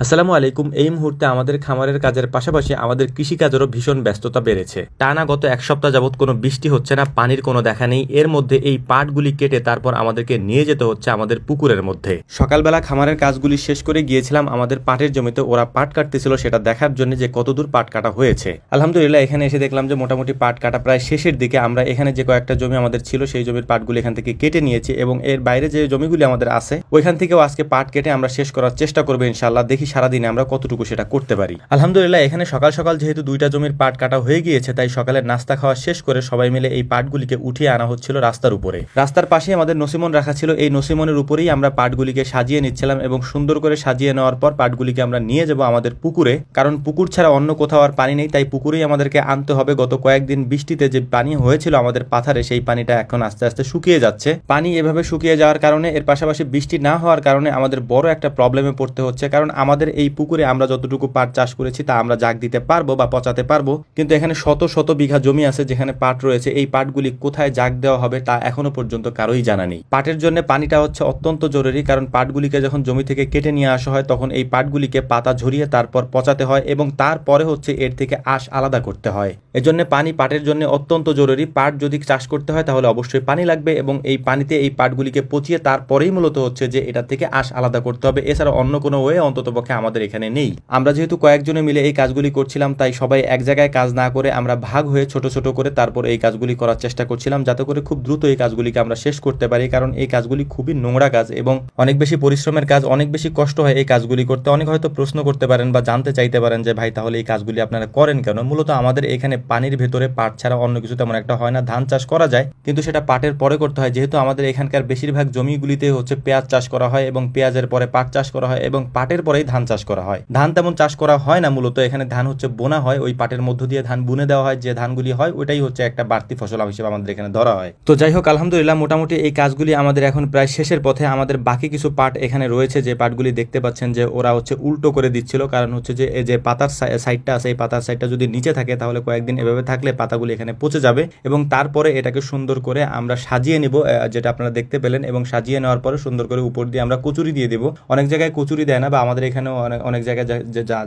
আসসালামু আলাইকুম। এই মুহূর্তে আমাদের খামারের কাজের পাশাপাশি আমাদের কৃষিকাজেরও ভীষণ ব্যস্ততা বেড়েছে। টানা গত এক সপ্তাহ যাবৎ কোনো বৃষ্টি হচ্ছে না, পানির কোনো দেখা নেই। এর মধ্যে এই পাটগুলি কেটে তারপর আমাদেরকে নিয়ে যেতে হচ্ছে আমাদের পুকুরের মধ্যে। সকালবেলা খামারের কাজগুলি শেষ করে গিয়েছিলাম আমাদের পাটের জমিতে, ওরা পাট কাটতেছিল সেটা দেখার জন্য যে কতদূর পাট কাটা হয়েছে। আলহামদুলিল্লাহ এখানে এসে দেখলাম যে মোটামুটি পাট কাটা প্রায় শেষের দিকে। আমরা এখানে যে কয়েকটা জমি আমাদের ছিল সেই জমির পাটগুলি এখান থেকে কেটে নিয়েছি এবং এর বাইরে যে জমিগুলি আমাদের আছে ওইখান থেকেও আজকে পাট কেটে আমরা শেষ করার চেষ্টা করবো ইনশাআল্লাহ। দেখি সারাদিনে আমরা কতটুকু সেটা করতে পারি। আলহামদুলিল্লাহ এখানে সকাল সকাল যেহেতু দুইটা জমির পাট কাটা হয়ে গিয়েছে, তাই সকালের নাস্তা খাওয়া শেষ করে সবাই মিলে এই পাটগুলিকে উঠিয়ে আনা হচ্ছিল রাস্তার উপরে। রাস্তার পাশে আমাদের নসিমন রাখা ছিল, এই নসিমনের উপরেই আমরা পাটগুলিকে সাজিয়ে নিচ্ছিলাম এবং সুন্দর করে সাজিয়ে নেওয়ার পর পাটগুলিকে আমরা নিয়ে যাব আমাদের পুকুরে, কারণ পুকুর ছাড়া অন্য কোথাও আর পানি নেই, তাই পুকুরেই আমাদেরকে আনতে হবে। গত কয়েকদিন বৃষ্টিতে যে পানি হয়েছিল আমাদের পাথারে, সেই পানিটা এখন আস্তে আস্তে শুকিয়ে যাচ্ছে। পানি এভাবে শুকিয়ে যাওয়ার কারণে, এর পাশাপাশি বৃষ্টি না হওয়ার কারণে আমাদের বড় একটা প্রবলেমে পড়তে হচ্ছে, কারণ আমাদের এই পুকুরে আমরা যতটুকু পাট চাষ করেছি তা আমরা জাগ দিতে পারবো বা পচাতে পারবো, কিন্তু এখানে শত শত বিঘা জমি আছে যেখানে পাট রয়েছে। এই পাটগুলি কোথায় জাগ দেওয়া হবে তা এখনো পর্যন্ত কারোই জানা নেই। পাটের জন্য পানিটা হচ্ছে অত্যন্ত জরুরি, কারণ পাটগুলিকে যখন জমি থেকে কেটে নিয়ে আসা হয় তখন এই পাটগুলিকে পাতা ঝরিয়ে তারপর পচাতে হয় এবং তারপরে হচ্ছে এর থেকে আঁশ আলাদা করতে হয়। এজন্য পানি পাটের জন্য অত্যন্ত জরুরি। পাট যদি চাষ করতে হয় তাহলে অবশ্যই পানি লাগবে এবং এই পানিতে এই পাটগুলিকে পচিয়ে তারপরেই মূলত হচ্ছে যে এটা থেকে আঁশ আলাদা করতে হবে। এছাড়া অন্য কোনো ওয়ে অন্তত পক্ষে আমাদের এখানে নেই। আমরা যেহেতু কয়েকজনে মিলে এই কাজগুলি করছিলাম, তাই সবাই এক জায়গায় কাজ না করে আমরা ভাগ হয়ে ছোট ছোট করে তারপর এই কাজগুলি করার চেষ্টা করছিলাম, যাতে করে খুব দ্রুত এই কাজগুলিকে আমরা শেষ করতে পারি, কারণ এই কাজগুলি খুবই নোংরা কাজ এবং অনেক বেশি পরিশ্রমের কাজ, অনেক বেশি কষ্ট হয় এই কাজগুলি করতে। অনেক হয়তো প্রশ্ন করতে পারেন বা জানতে চাইতে পারেন যে ভাই তাহলে এই কাজগুলি আপনারা করেন কেন? মূলত আমাদের এখানে পানির ভেতরে পাট ছাড়া অন্য কিছু তেমন একটা হয় না। ধান চাষ করা যায় কিন্তু সেটা পাটের পরে করতে হয়, যেহেতু আমাদের এখানকার বেশিরভাগ জমিগুলিতে হচ্ছে পেঁয়াজ চাষ করা হয় এবং পেঁয়াজের পরে পাট চাষ করা হয় এবং পাটের পরেই ধান চাষ করা হয়। ধান তেমন চাষ করা হয় না, মূলত এখানে ধান হচ্ছে বোনা হয়, ওই পাটের মধ্য দিয়ে ধান বুনে দেওয়া হয়। যে ধানগুলি হয় ওইটাই হচ্ছে একটা বাড়তি ফসল হিসেবে আমাদের এখানে ধরা হয়। তো যাই হোক, আলহামদুলিল্লাহ মোটামুটি এই কাজগুলি আমাদের এখন প্রায় শেষের পথে। আমাদের বাকি কিছু পাট এখানে রয়েছে, যে পাটগুলি দেখতে পাচ্ছেন যে ওরা হচ্ছে উল্টো করে দিচ্ছিল, কারণ হচ্ছে যে এই যে পাতার সাইডটা আছে, এই পাতার সাইডটা যদি নিচে থাকে তাহলে কয়েকদিন এভাবে থাকলে পাতাগুলি এখানে পচে যাবে এবং তারপরে এটাকে সুন্দর করে আমরা সাজিয়ে নিব, যেটা আপনারা দেখতে পেলেন। এবং সাজিয়ে নেওয়ার পরে সুন্দর করে উপর দিয়ে আমরা কচুরি দিয়ে দেব। অনেক জায়গায় কচুরি দেয় না, বা আমাদের এখানেও অনেক জায়গায়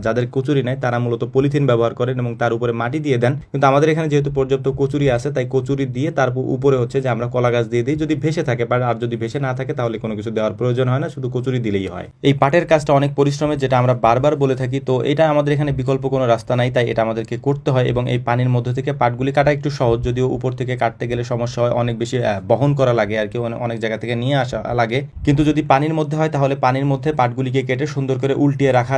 যাদের কচুরি নেয় তারা মূলত পলিথিন ব্যবহার করেন এবং তার উপরে মাটি দিয়ে দেন, কিন্তু আমাদের এখানে যেহেতু পর্যাপ্ত কচুরি আছে তাই কচুরি দিয়ে তারপর উপরে হচ্ছে যে আমরা কলা গাছ দিয়ে দিই, যদি ভেসে থাকে। আর যদি ভেসে না থাকে তাহলে কোনো কিছু দেওয়ার প্রয়োজন হয় না, শুধু কচুরি দিলেই হয়। এই পাটের কাজটা অনেক পরিশ্রমের, যেটা আমরা বারবার বলে থাকি। তো এটা আমাদের এখানে বিকল্প কোনো রাস্তা নাই, তাই এটা আমাদেরকে করতে হয়। এবং এই পানির মধ্যে থেকে পাটগুলি কাটা একটু সহজ, যদিও উপর থেকে কাটতে গেলে সমস্যা হয়, অনেক বেশি বহন করা লাগে আর কি, অনেক জায়গা থেকে নিয়ে আসা লাগে। কিন্তু যদি পানির মধ্যে হয় তাহলে পানির মধ্যে পাটগুলিকে কেটে সুন্দর করে উল্টিয়ে রাখা